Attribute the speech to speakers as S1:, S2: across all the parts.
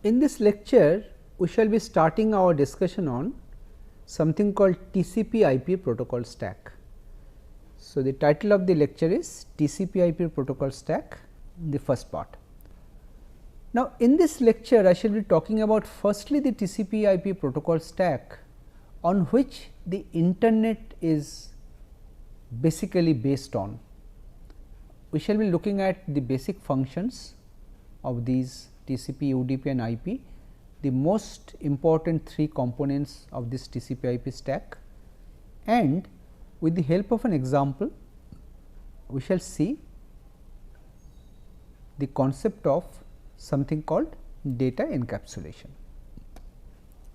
S1: In this lecture, we shall be starting our discussion on something called TCP/IP protocol stack. So, the title of the lecture is TCP/IP protocol stack, the first part. Now, in this lecture, I shall be talking about firstly the TCP/IP protocol stack on which the internet is basically based on. We shall be looking at the basic functions of these TCP, UDP and IP, the most important three components of this TCP/IP stack, and with the help of an example, we shall see the concept of something called data encapsulation.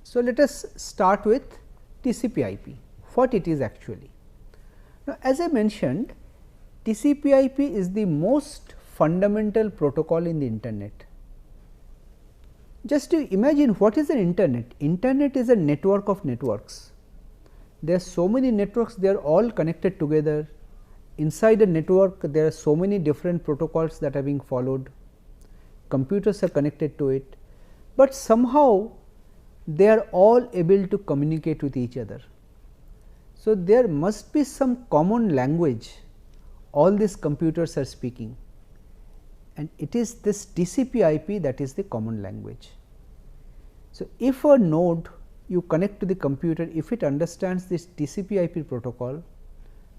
S1: So, let us start with TCP/IP, what it is actually. Now, as I mentioned, TCP/IP is the most fundamental protocol in the internet. Just to imagine what is an internet? Internet is a network of networks. There are so many networks, they are all connected together. Inside a network, there are so many different protocols that are being followed. Computers are connected to it, but somehow they are all able to communicate with each other. So, there must be some common language all these computers are speaking, and it is this TCP/IP that is the common language. So, if a node you connect to the computer, if it understands this TCP/IP protocol,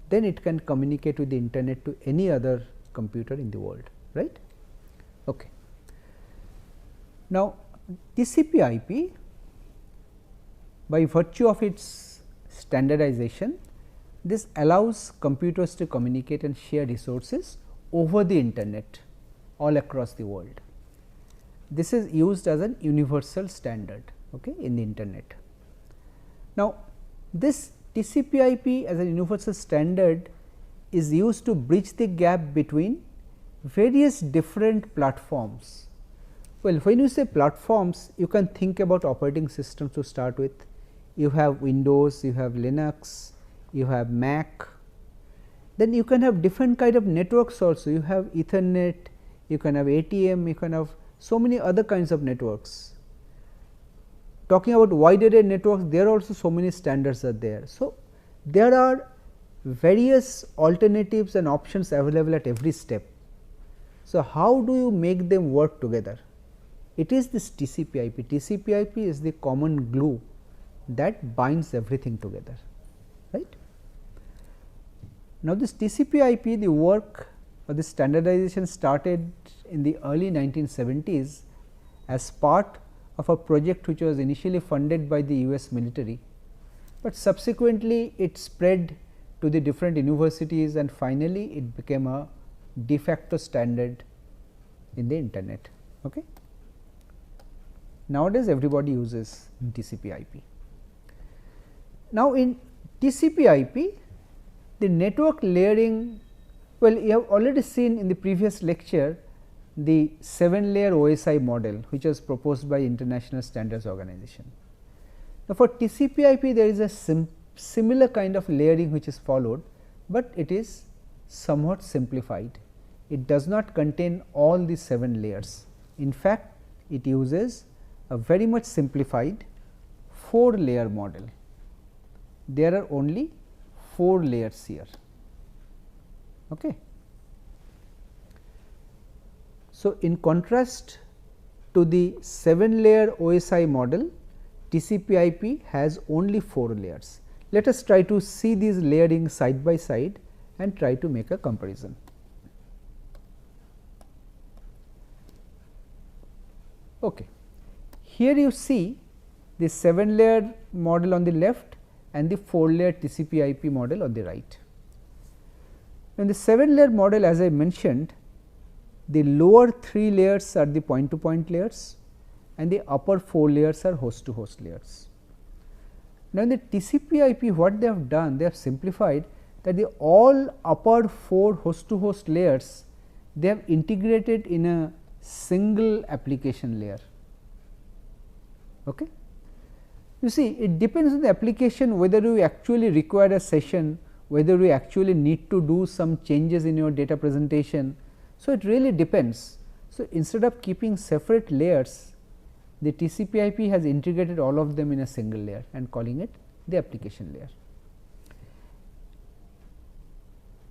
S1: then it can communicate with the internet to any other computer in the world, right. Okay. Now, TCP/IP, by virtue of its standardization, this allows computers to communicate and share resources over the internet all across the world. This is used as an universal standard, okay, in the internet. Now, this TCP/IP as a universal standard is used to bridge the gap between various different platforms. Well, when you say platforms, you can think about operating systems to start with. You have Windows, you have Linux, you have Mac, then you can have different kind of networks also. You have Ethernet, you can have ATM, you can have so many other kinds of networks. Talking about wide array networks, there are also so many standards are there. So, there are various alternatives and options available at every step. So, how do you make them work together? It is this TCP/IP. TCP/IP is the common glue that binds everything together, right. Now, this TCP/IP, the work or the standardization started in the early 1970s as part of a project which was initially funded by the US military, but subsequently it spread to the different universities and finally it became a de facto standard in the internet. Okay. Nowadays, everybody uses TCP/IP. Now, in TCP/IP, the network layering, well, you have already seen in the previous lecture the 7-layer OSI model, which was proposed by International Standards Organization. Now, for TCP/IP, there is a similar kind of layering which is followed, but it is somewhat simplified. It does not contain all the 7 layers. In fact, it uses a very much simplified 4-layer model. There are only 4 layers here. Okay. So, in contrast to the 7-layer OSI model, TCP/IP has only 4 layers. Let us try to see these layering side by side and try to make a comparison. Okay. Here you see the 7-layer model on the left and the 4-layer TCP/IP model on the right. In the 7-layer model, as I mentioned, the lower 3 layers are the point to point layers and the upper 4 layers are host to host layers. Now, in the TCP/IP, what they have done, they have simplified that the all upper 4 host to host layers, they have integrated in a single application layer. Okay. You see, it depends on the application whether you actually require a session, whether you actually need to do some changes in your data presentation. So, it really depends. So, instead of keeping separate layers, the TCP/IP has integrated all of them in a single layer and calling it the application layer.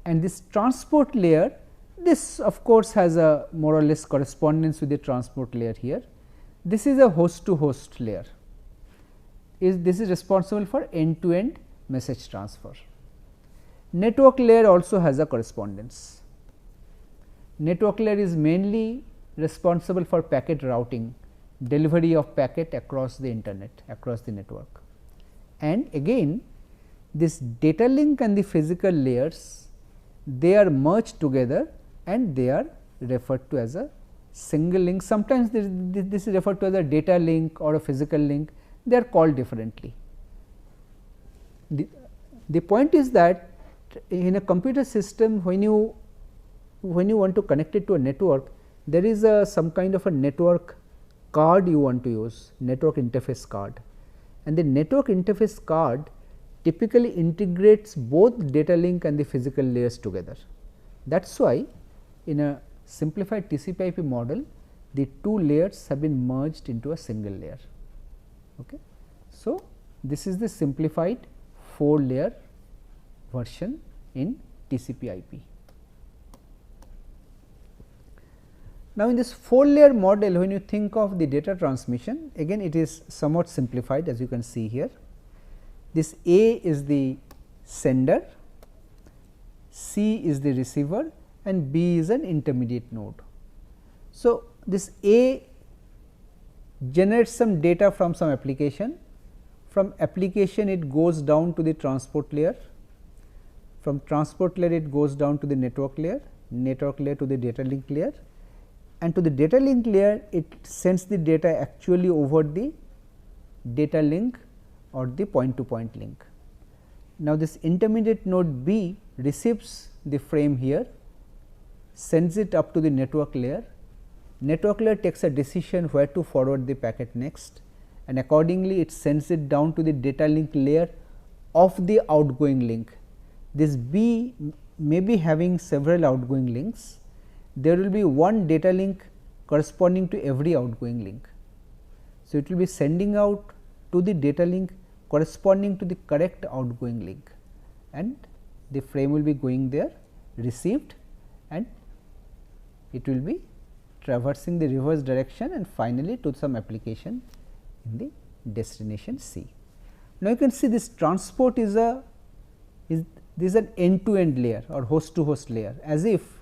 S1: And this transport layer, this of course has a more or less correspondence with the transport layer here. This is a host to host layer, this is responsible for end to end message transfer. Network layer also has a correspondence. Network layer is mainly responsible for packet routing, delivery of packet across the internet, across the network. And again this data link and the physical layers, they are merged together and they are referred to as a single link. Sometimes this is referred to as a data link or a physical link, they are called differently. The point is that in a computer system, when you want to connect it to a network, there is some kind of a network card you want to use, network interface card, and the network interface card typically integrates both data link and the physical layers together. That is why in a simplified TCP/IP model, the two layers have been merged into a single layer. Okay. So, this is the simplified 4 layer version in TCP/IP. Now, in this 4 layer model, when you think of the data transmission, again it is somewhat simplified, as you can see here. This A is the sender, C is the receiver and B is an intermediate node. So, this A generates some data from some application, from application it goes down to the transport layer, from transport layer it goes down to the network layer to the data link layer, and to the data link layer it sends the data actually over the data link or the point to point link. Now, this intermediate node B receives the frame here, sends it up to the network layer takes a decision where to forward the packet next, and accordingly it sends it down to the data link layer of the outgoing link. This B may be having several outgoing links, there will be one data link corresponding to every outgoing link. So, it will be sending out to the data link corresponding to the correct outgoing link, and the frame will be going there, received, and it will be traversing the reverse direction and finally to some application in the destination C. Now, you can see this transport is an end to end layer or host to host layer, as if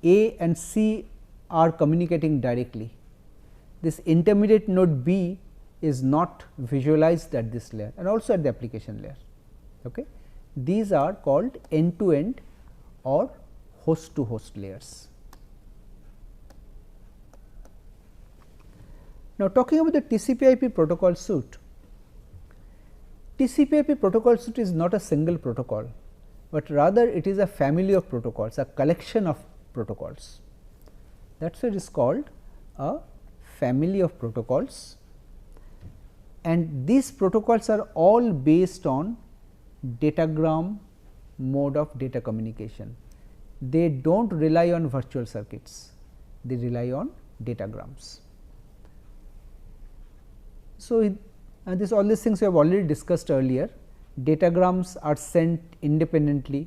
S1: A and C are communicating directly. This intermediate node B is not visualized at this layer and also at the application layer. Okay. These are called end to end or host to host layers. Now, talking about the TCP/IP protocol suite, TCP/IP protocol suite is not a single protocol, but rather it is a family of protocols, a collection of protocols. That is why it is called a family of protocols, and these protocols are all based on datagram mode of data communication. They do not rely on virtual circuits, they rely on datagrams. So, all these things we have already discussed earlier. Datagrams are sent independently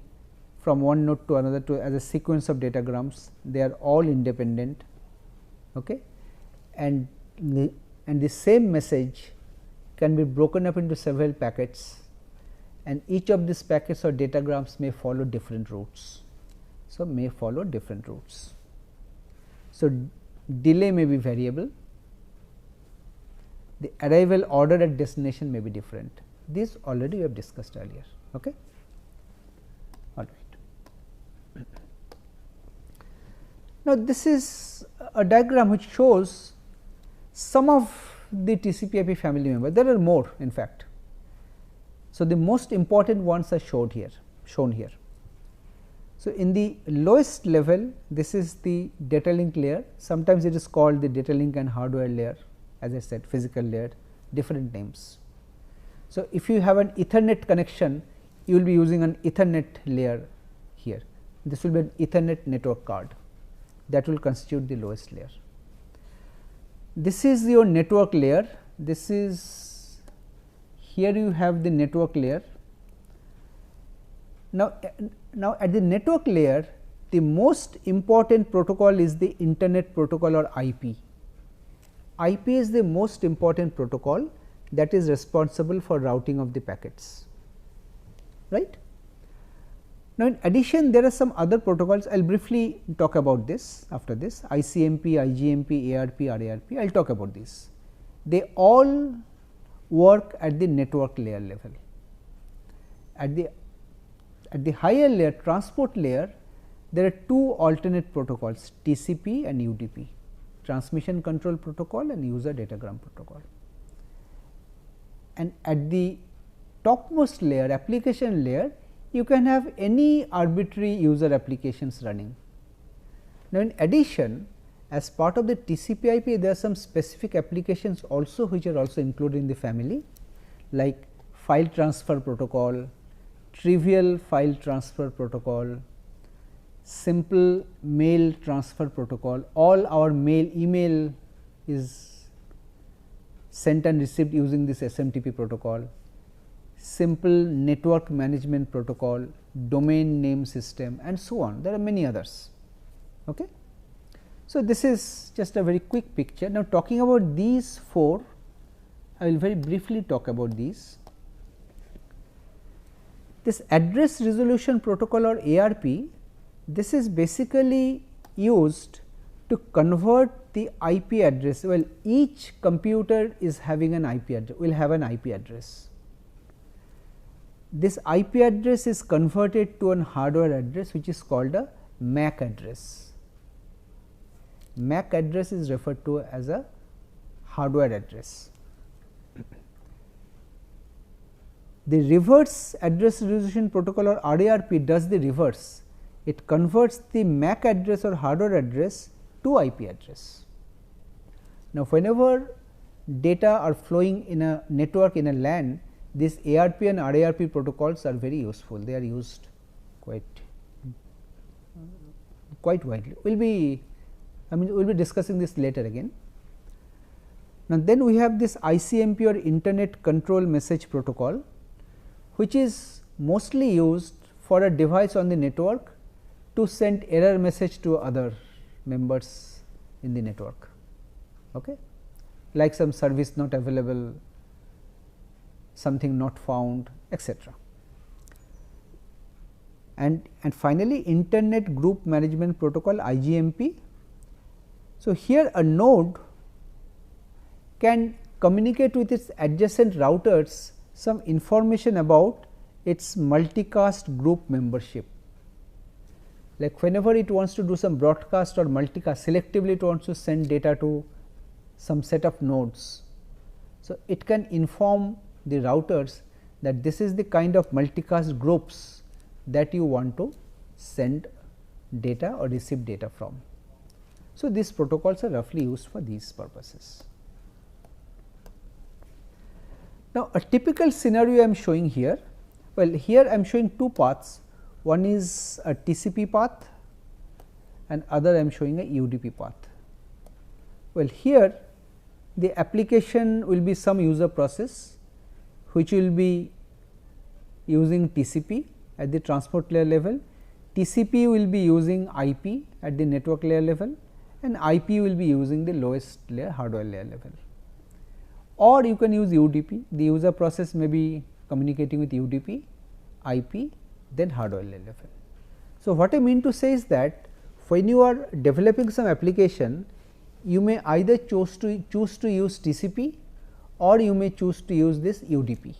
S1: from one node to another as a sequence of datagrams, they are all independent, okay? And the same message can be broken up into several packets, and each of these packets or datagrams may follow different routes. So, may follow different routes. So, delay may be variable, the arrival order at destination may be different. This already we have discussed earlier. Okay. All right. Now, this is a diagram which shows some of the TCP/IP family members. There are more, in fact. So, the most important ones are shown here. So, in the lowest level, this is the data link layer. Sometimes it is called the data link and hardware layer. As I said, physical layer, different names. So, if you have an Ethernet connection, you will be using an Ethernet layer here. This will be an Ethernet network card that will constitute the lowest layer. This is your network layer, this is, here you have the network layer. Now at the network layer, the most important protocol is the internet protocol or IP. IP is the most important protocol that is responsible for routing of the packets, right. Now, in addition there are some other protocols, I will briefly talk about this after this, ICMP, IGMP, ARP, RARP, I will talk about this. They all work at the network layer level. At the higher layer, transport layer, there are two alternate protocols, TCP and UDP, transmission control protocol and user datagram protocol. And at the topmost layer, application layer, you can have any arbitrary user applications running. Now, in addition, as part of the TCP IP, there are some specific applications also which are also included in the family, like file transfer protocol, trivial file transfer protocol, simple mail transfer protocol. All our email is sent and received using this SMTP protocol. Simple network management protocol, domain name system, and so on. There are many others. Okay. So, this is just a very quick picture. Now, talking about these four, I will very briefly talk about these. This address resolution protocol or ARP, this is basically used to convert the IP address. Well, each computer is having an IP address, will have an IP address. This IP address is converted to an hardware address which is called a MAC address. MAC address is referred to as a hardware address. The reverse address resolution protocol or RARP does the reverse. It converts the MAC address or hardware address to IP address. Now, whenever data are flowing in a network in a LAN, these ARP and RARP protocols are very useful. They are used quite widely. We will be discussing this later again. Now, then we have this ICMP or Internet Control Message Protocol, which is mostly used for a device on the network to send error message to other members in the network, okay, like some service not available, something not found, etc. And finally, Internet Group Management Protocol, IGMP. So, here a node can communicate with its adjacent routers some information about its multicast group membership. Like whenever it wants to do some broadcast or multicast, selectively it wants to send data to some set of nodes. So, it can inform the routers that this is the kind of multicast groups that you want to send data or receive data from. So, these protocols are roughly used for these purposes. Now, a typical scenario I am showing here, well, here I am showing two paths, one is a TCP path and other I am showing a UDP path. Well, here the application will be some user process which will be using TCP at the transport layer level, TCP will be using IP at the network layer level, and IP will be using the lowest layer, hardware layer level. Or you can use UDP, the user process may be communicating with UDP, IP, then hardware layer level. So, what I mean to say is that when you are developing some application, you may either choose to use TCP or you may choose to use this UDP.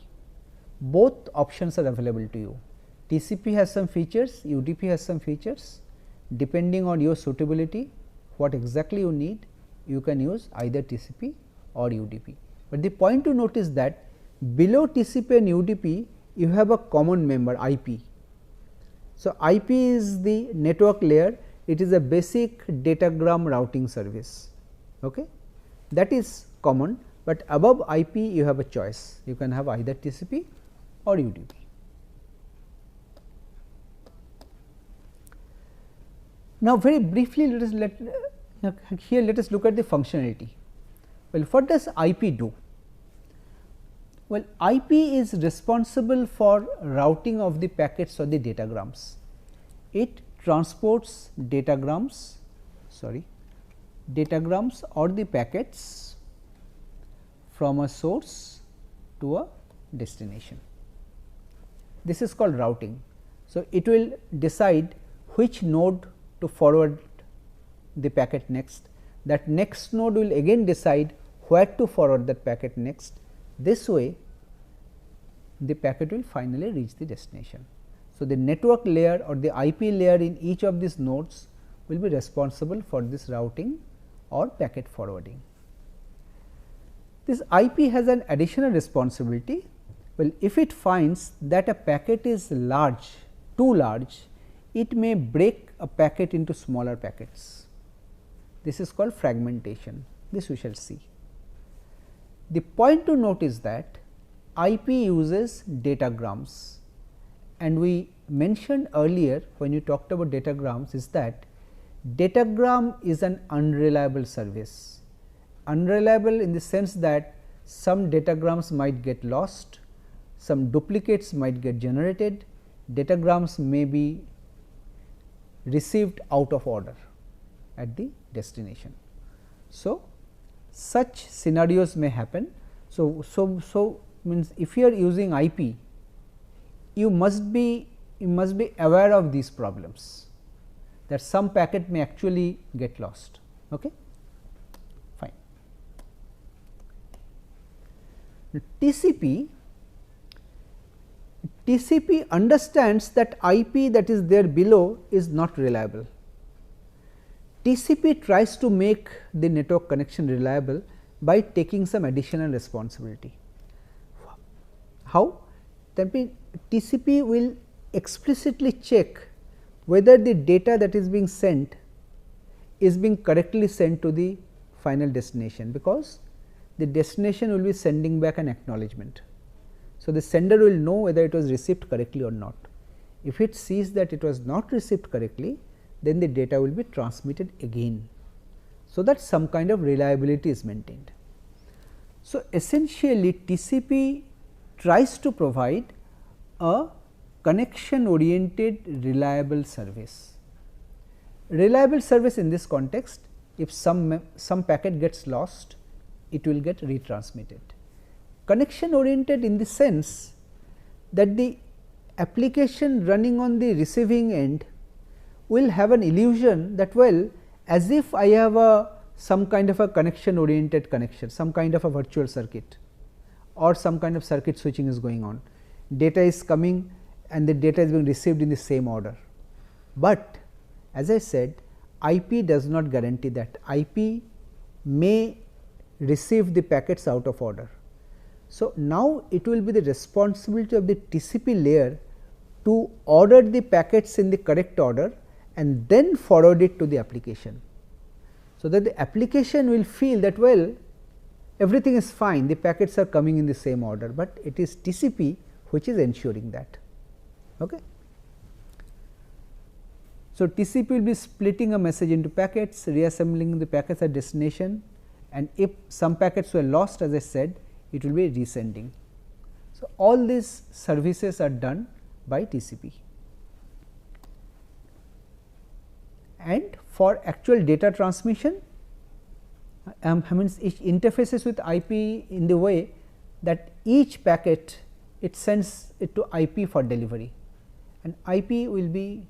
S1: Both options are available to you. TCP has some features, UDP has some features. Depending on your suitability, what exactly you need, you can use either TCP or UDP. But the point to note is that below TCP and UDP, you have a common member IP. So, IP is the network layer, it is a basic datagram routing service, okay. That is common, but above IP you have a choice, you can have either TCP or UDP. Now, very briefly let us look at the functionality. Well, what does IP do? Well, IP is responsible for routing of the packets or the datagrams. It transports datagrams or the packets from a source to a destination. This is called routing. So, it will decide which node to forward the packet next. That next node will again decide where to forward that packet next. This way the packet will finally reach the destination. So, the network layer or the IP layer in each of these nodes will be responsible for this routing or packet forwarding. This IP has an additional responsibility. Well, if it finds that a packet is large, too large, it may break a packet into smaller packets. This is called fragmentation. This we shall see. The point to note is that IP uses datagrams, and we mentioned earlier when you talked about datagrams is that datagram is an unreliable service. Unreliable in the sense that some datagrams might get lost, some duplicates might get generated, datagrams may be received out of order at the destination. So, such scenarios may happen. So means if you are using IP, you must be aware of these problems, that some packet may actually get lost. Okay? Fine. TCP understands that IP that is there below is not reliable. TCP tries to make the network connection reliable by taking some additional responsibility. How? That means TCP will explicitly check whether the data that is being sent is being correctly sent to the final destination, because the destination will be sending back an acknowledgement. So, the sender will know whether it was received correctly or not. If it sees that it was not received correctly, then the data will be transmitted again, so that some kind of reliability is maintained. So, essentially TCP tries to provide a connection oriented reliable service. Reliable service in this context, if some packet gets lost, it will get retransmitted. Connection oriented in the sense that the application running on the receiving end will have an illusion that, well, as if I have some kind of a connection oriented connection, some kind of a virtual circuit or some kind of circuit switching is going on. Data is coming and the data is being received in the same order. But as I said, IP does not guarantee that. IP may receive the packets out of order. So, now it will be the responsibility of the TCP layer to order the packets in the correct order and then forward it to the application. So, that the application will feel that, well, everything is fine, the packets are coming in the same order, but it is TCP which is ensuring that. Okay. So, TCP will be splitting a message into packets, reassembling the packets at destination, and if some packets were lost, as I said, it will be resending. So, all these services are done by TCP. And for actual data transmission, means it interfaces with IP in the way that each packet it sends it to IP for delivery, and IP will be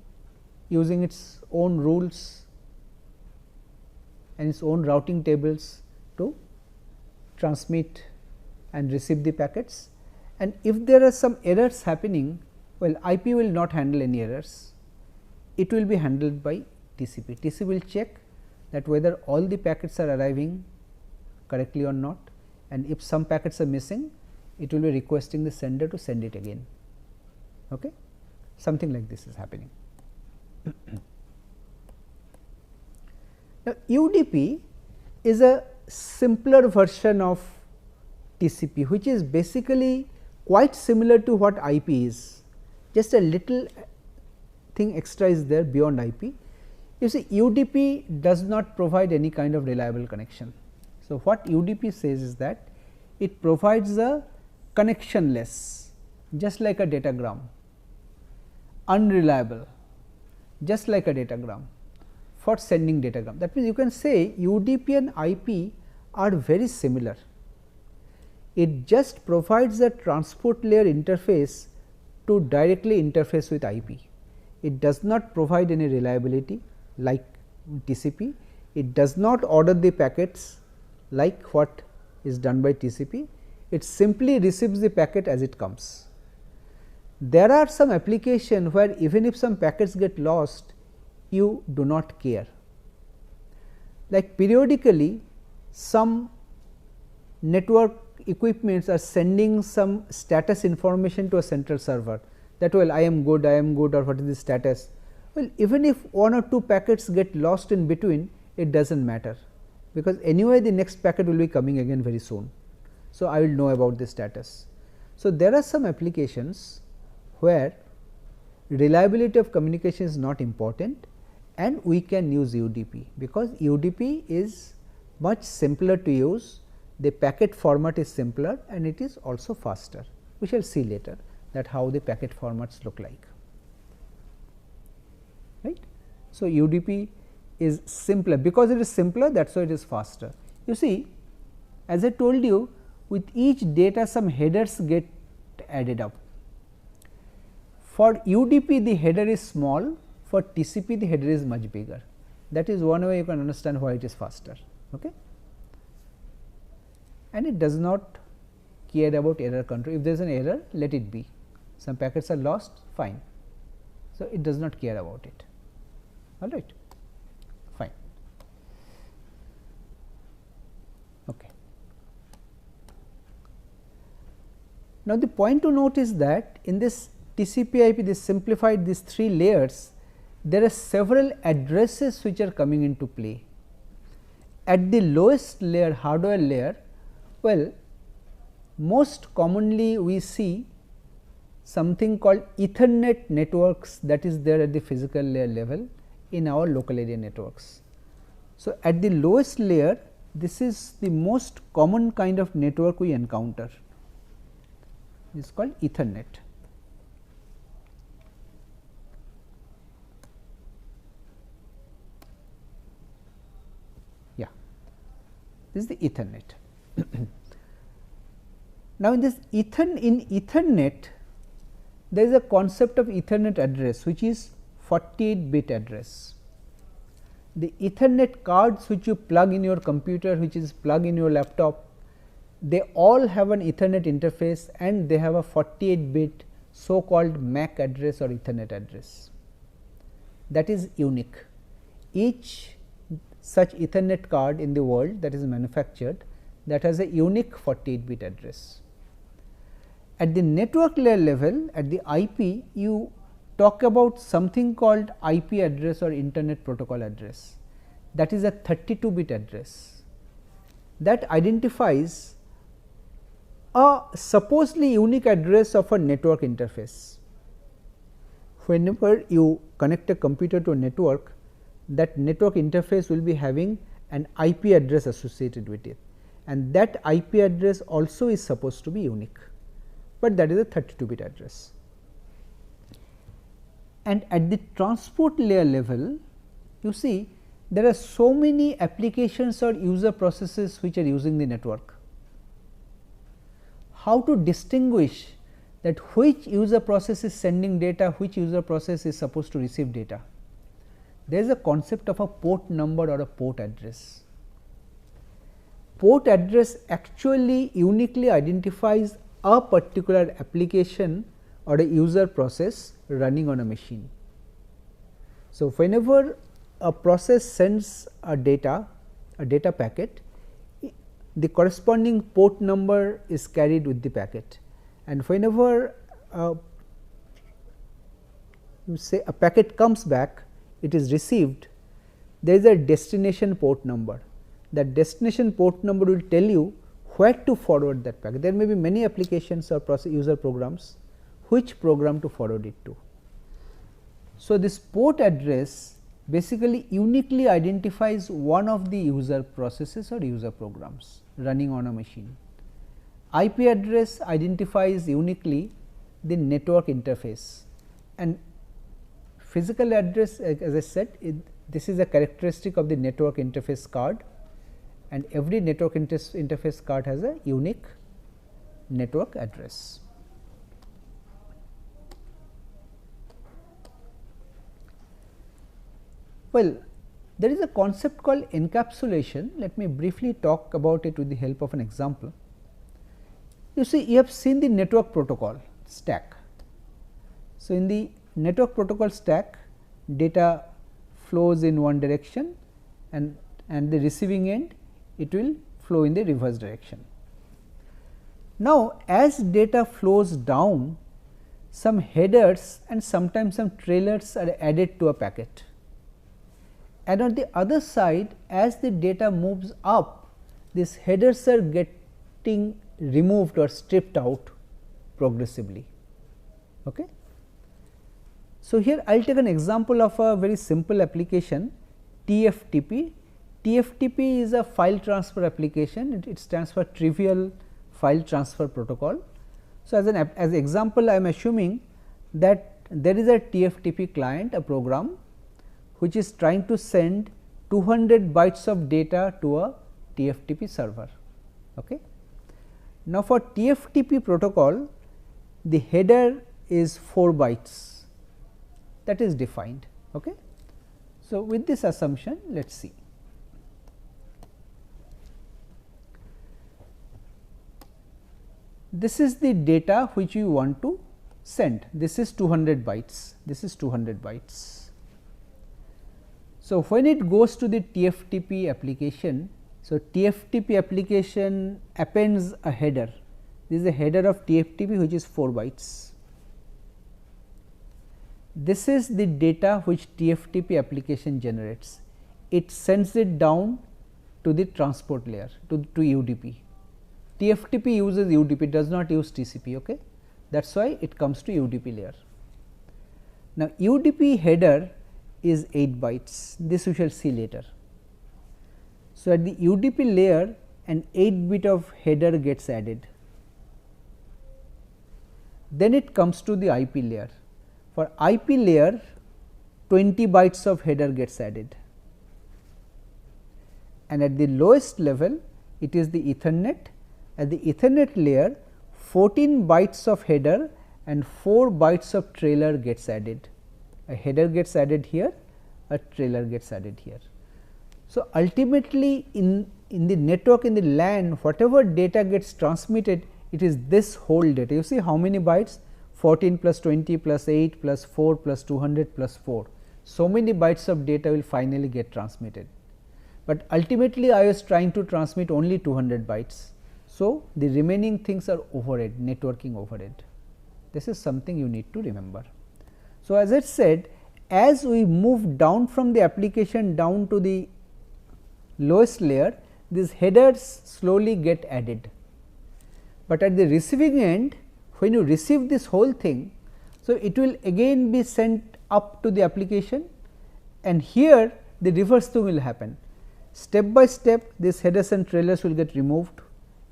S1: using its own rules and its own routing tables to transmit and receive the packets. And if there are some errors happening, well, IP will not handle any errors, it will be handled by TCP. TCP will check that whether all the packets are arriving correctly or not, and if some packets are missing, it will be requesting the sender to send it again. Okay? Something like this is happening. Now, UDP is a simpler version of TCP, which is basically quite similar to what IP is, just a little thing extra is there beyond IP. You see, UDP does not provide any kind of reliable connection. So, what UDP says is that it provides a connectionless, just like a datagram, unreliable, just like a datagram, for sending datagram. That means, you can say UDP and IP are very similar. It just provides a transport layer interface to directly interface with IP. It does not provide any reliability like TCP. It does not order the packets like what is done by TCP. It simply receives the packet as it comes. There are some applications where even if some packets get lost, you do not care. Like periodically, some network equipments are sending some status information to a central server, that well, I am good, or what is the status. Well, even if one or two packets get lost in between, it does not matter, because anyway the next packet will be coming again very soon. So, I will know about the status. So, there are some applications where reliability of communication is not important, and we can use UDP, because UDP is much simpler to use, the packet format is simpler, and it is also faster. We shall see later that how the packet formats look like, right. So, UDP is simpler, because it is simpler, that is why it is faster. You see, as I told you, with each data some headers get added up. For UDP the header is small, for TCP the header is much bigger. That is one way you can understand why it is faster. Okay. And it does not care about error control. If there is an error, let it be. Some packets are lost, fine. So, it does not care about it. All right, fine. Okay. Now, the point to note is that in this TCP IP, this simplified these 3 layers, there are several addresses which are coming into play. At the lowest layer, hardware layer, well, most commonly we see something called Ethernet networks, that is there at the physical layer level in our local area networks. So, at the lowest layer, this is the most common kind of network we encounter. It is called Ethernet. Yeah, this is the Ethernet. Now, in this Ethernet, there is a concept of Ethernet address, which is 48-bit address. The Ethernet cards which you plug in your computer, which is plug in your laptop, they all have an Ethernet interface, and they have a 48-bit so called MAC address or Ethernet address. That is unique. Each such Ethernet card in the world that is manufactured, that has a unique 48-bit address. At the network layer level, at the IP, you talk about something called IP address or Internet Protocol address, that is a 32-bit address that identifies a supposedly unique address of a network interface. Whenever you connect a computer to a network, that network interface will be having an IP address associated with it, and that IP address also is supposed to be unique, but that is a 32-bit address. And at the transport layer level, you see there are so many applications or user processes which are using the network. How to distinguish that which user process is sending data, which user process is supposed to receive data? There is a concept of a port number or a port address. Port address actually uniquely identifies a particular application or a user process running on a machine. So, whenever a process sends a data packet, the corresponding port number is carried with the packet, and whenever you say a packet comes back, it is received, there is a destination port number. That destination port number will tell you where to forward that packet. There may be many applications or user programs, which program to forward it to. So, this port address basically uniquely identifies one of the user processes or user programs running on a machine. IP address identifies uniquely the network interface, and physical address, as I said, this is a characteristic of the network interface card, and every network interface card has a unique network address. Well, there is a concept called encapsulation. Let me briefly talk about it with the help of an example. You see, you have seen the network protocol stack. So, in the network protocol stack, data flows in one direction, and the receiving end it will flow in the reverse direction. Now, as data flows down, some headers and sometimes some trailers are added to a packet, and on the other side, as the data moves up, these headers are getting removed or stripped out progressively. Okay. So, here I will take an example of a very simple application, TFTP. TFTP is a file transfer application, it stands for Trivial File Transfer Protocol. So, as example, I am assuming that there is a TFTP client, a program which is trying to send 200 bytes of data to a TFTP server. Okay. Now, for TFTP protocol, the header is 4 bytes, that is defined. Okay. So, with this assumption, let us see. This is the data which you want to send, this is 200 bytes, this is 200 bytes. So, when it goes to the TFTP application, so TFTP application appends a header, this is a header of TFTP which is 4 bytes. This is the data which TFTP application generates, it sends it down to the transport layer, to UDP. TFTP uses UDP, does not use TCP, okay? That is why it comes to UDP layer. Now, UDP header is 8 bytes, this we shall see later. So, at the UDP layer an 8 bit of header gets added, then it comes to the IP layer. For IP layer 20 bytes of header gets added, and at the lowest level it is the Ethernet. At the Ethernet layer 14 bytes of header and 4 bytes of trailer gets added. A header gets added here, a trailer gets added here. So, ultimately in the network, in the LAN, whatever data gets transmitted, it is this whole data. You see how many bytes? 14 plus 20 plus 8 plus 4 plus 200 plus 4. So many bytes of data will finally get transmitted, but ultimately I was trying to transmit only 200 bytes. So, the remaining things are overhead, networking overhead. This is something you need to remember. So, as I said, as we move down from the application down to the lowest layer, these headers slowly get added, but at the receiving end, when you receive this whole thing, so it will again be sent up to the application, and here the reverse thing will happen. Step by step, these headers and trailers will get removed.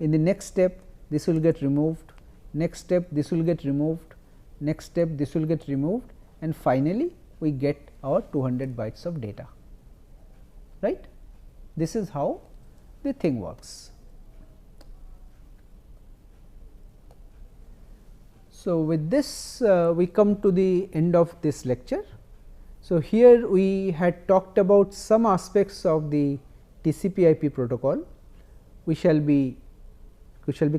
S1: In the next step, this will get removed, next step this will get removed, next step this will get removed, and finally, we get our 200 bytes of data, right. This is how the thing works. So, with this we come to the end of this lecture. So, here we had talked about some aspects of the TCP/IP protocol. We shall be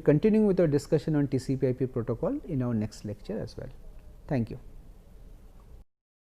S1: continuing with our discussion on TCP/IP protocol in our next lecture as well. Thank you.